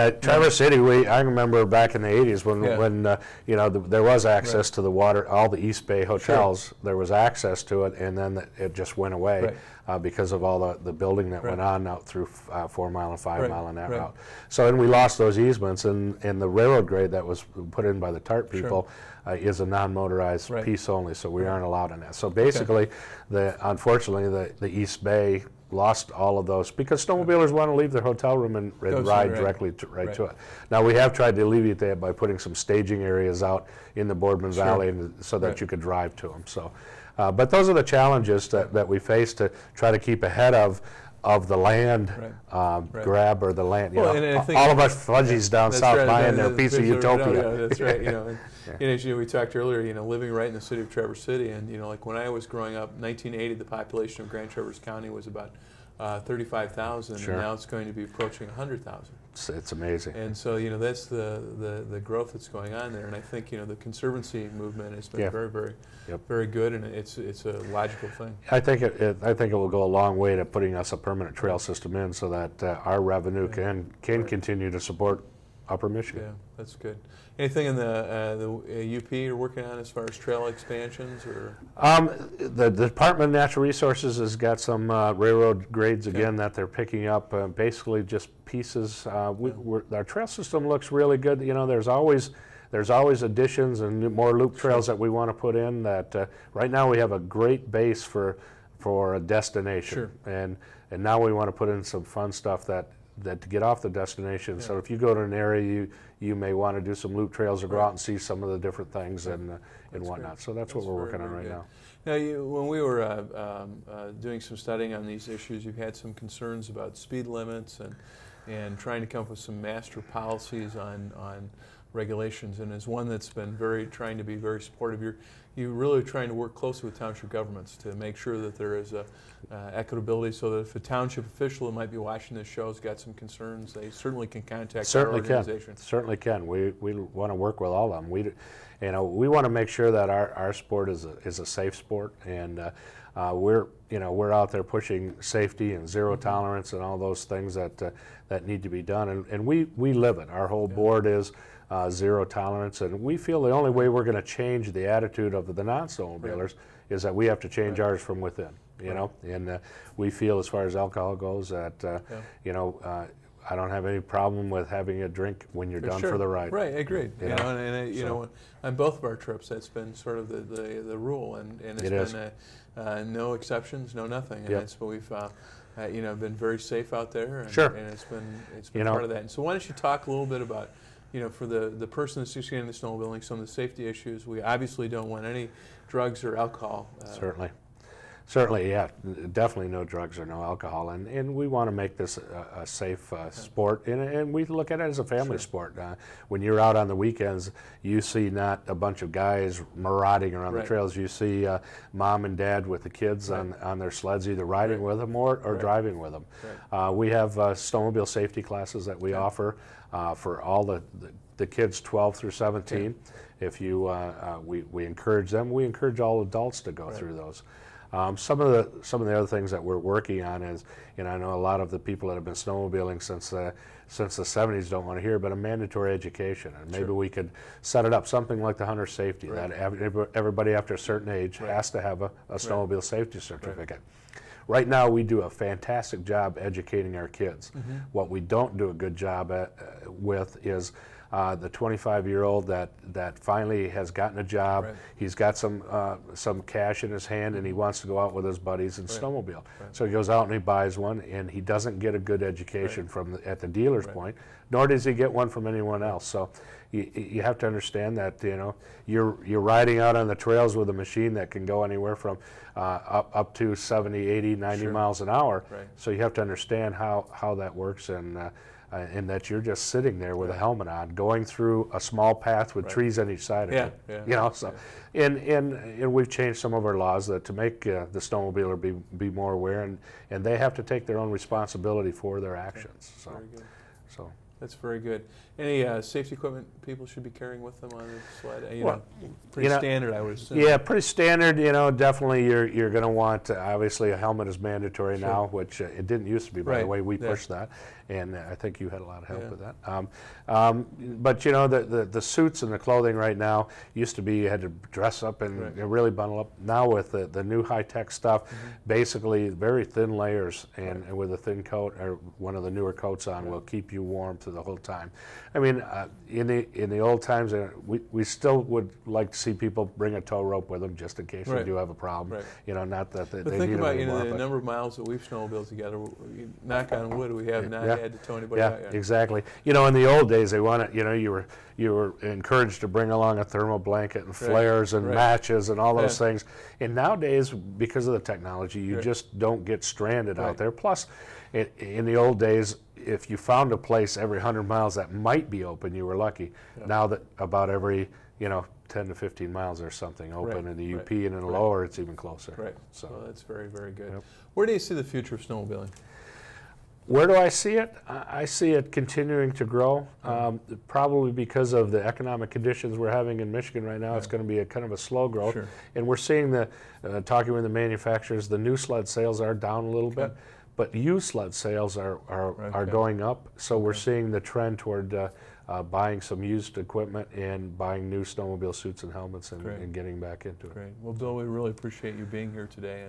At Traverse City, I remember back in the 80s when you know, there was access to the water, all the East Bay hotels, there was access to it, and then it just went away because of all the building that went on out through 4 Mile and 5 Mile on that route. So, and we lost those easements, and the railroad grade that was put in by the TARP people is a non-motorized piece only, so we aren't allowed in that. So basically, unfortunately, the East Bay lost all of those because snowmobilers want to leave their hotel room and ride directly to it. Now we have tried to alleviate that by putting some staging areas out in the Boardman Valley so that you could drive to them. So, but those are the challenges that we face to try to keep ahead of the land grab or the land. You know, all of us fudgies down south buying their piece of utopia. That's right. You know. And as you know, we talked earlier, you know, living right in the city of Traverse City, and you know, like when I was growing up, 1980, the population of Grand Traverse County was about 35,000, and now it's going to be approaching 100,000. It's amazing. And so, you know, that's the growth that's going on there, and I think, you know, the conservancy movement has been very good, and it's a logical thing. I think it will go a long way to putting us a permanent trail system in, so that our revenue can continue to support Upper Michigan. Yeah, that's good. Anything in the UP you're working on as far as trail expansions, or? The Department of Natural Resources has got some railroad grades again that they're picking up. Basically, just pieces. Our trail system looks really good. You know, there's always additions and more loop trails that we want to put in. That right now we have a great base for a destination, and now we want to put in some fun stuff that to get off the destination. So if you go to an area, you may want to do some loop trails or go out and see some of the different things and whatnot. Great. So that's what we're working on right now. Now, when we were doing some studying on these issues, you've had some concerns about speed limits and trying to come up with some master policies on regulations. And as one that's been trying to be very supportive, you're really trying to work closely with township governments to make sure that there is equitability, so that if a township official who might be watching this show has got some concerns, they certainly can contact our organization. Certainly can. We want to work with all of them. We want to make sure that our sport is a safe sport, and we're out there pushing safety and zero tolerance and all those things that need to be done, and we live it. Our whole board is zero tolerance, and we feel the only way we're going to change the attitude of the non-snowmobilers is that we have to change ours from within. You know, and we feel, as far as alcohol goes, that you know, I don't have any problem with having a drink when you're done for the ride. Right, agreed. You know, and you know, on both of our trips, that's been sort of the rule, and it's been no exceptions, no nothing, and that's what we've you know, been very safe out there, and, and it's been part of that. And so, why don't you talk a little bit about, you know, for the person that's just getting into snowmobiling, some of the safety issues. We obviously don't want any drugs or alcohol. Certainly, yeah, definitely no drugs or no alcohol, and we want to make this a safe sport, and we look at it as a family sport. When you're out on the weekends, you see not a bunch of guys marauding around the trails. You see mom and dad with the kids on their sleds, either riding with them or driving with them. We have snowmobile safety classes that we offer for all the kids 12 through 17. If you, we encourage them. We encourage all adults to go through those. Some of the other things that we're working on is, you know, I know a lot of the people that have been snowmobiling since the 70s don't want to hear, but a mandatory education, and maybe we could set it up something like the hunter safety that everybody after a certain age has to have a snowmobile safety certificate. Right now, we do a fantastic job educating our kids. What we don't do a good job with is the 25-year-old that finally has gotten a job. He's got some cash in his hand, and he wants to go out with his buddies and snowmobile. So he goes out and he buys one, and he doesn't get a good education at the dealer's point, nor does he get one from anyone else. So you have to understand that, you know, you're riding out on the trails with a machine that can go anywhere from up to 70, 80, 90 miles an hour. So you have to understand how that works, and that you're just sitting there with a helmet on, going through a small path with trees on each side of it. You know, so and we've changed some of our laws to make the snowmobiler be more aware, and they have to take their own responsibility for their actions. So That's very good. Any safety equipment people should be carrying with them on the sled? Well, Pretty standard, I would assume. Yeah, pretty standard. Definitely you're going to want, obviously, a helmet is mandatory now, which it didn't used to be, by the way. We pushed that, and I think you had a lot of help with that. But the suits and the clothing right now used to be you had to dress up and really bundle up. Now with the new high-tech stuff, basically very thin layers, and with a thin coat or one of the newer coats on will keep you warm through the whole time. I mean, in the old times, we still would like to see people bring a tow rope with them just in case they do have a problem. Not that they think need about it anymore, the number of miles that we've snowmobiled together. Knock on wood, we have not had to tow anybody out yet. Exactly. In the old days, they wanted, you were encouraged to bring along a thermal blanket and flares and matches and all those things. And nowadays, because of the technology, you just don't get stranded out there. Plus, in the old days, if you found a place every 100 miles that might be open, you were lucky. Now that about every 10 to 15 miles or something open in the UP, and in the lower it's even closer. So well, that's very, very good. Where do you see the future of snowmobiling? Where do I see it? I see it continuing to grow, probably because of the economic conditions we're having in Michigan right now. It's going to be a kind of a slow growth, and we're seeing talking with the manufacturers, the new sled sales are down a little bit, but used sled sales are going up. So we're seeing the trend toward buying some used equipment and buying new snowmobile suits and helmets and getting back into it. Great. Well, Bill, we really appreciate you being here today,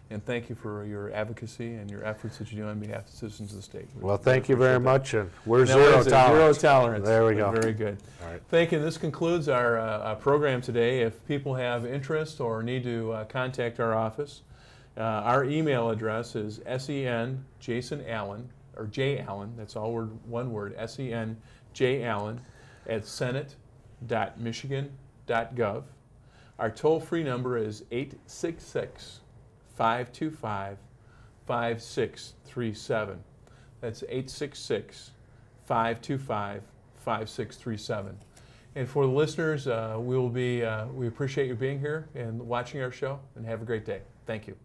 and thank you for your advocacy and your efforts that you do on behalf of citizens of the state. Well, thank you very much, and we're zero tolerance. There we go. Very good. All right. Thank you. This concludes our program today. If people have interest or need to contact our office, our email address is senjasonallen, orjallen, that's all one word, senjallen at senate.michigan.gov. Our toll-free number is 866-525-5637. That's 866-525-5637. And for the listeners, we appreciate you being here and watching our show, and have a great day. Thank you.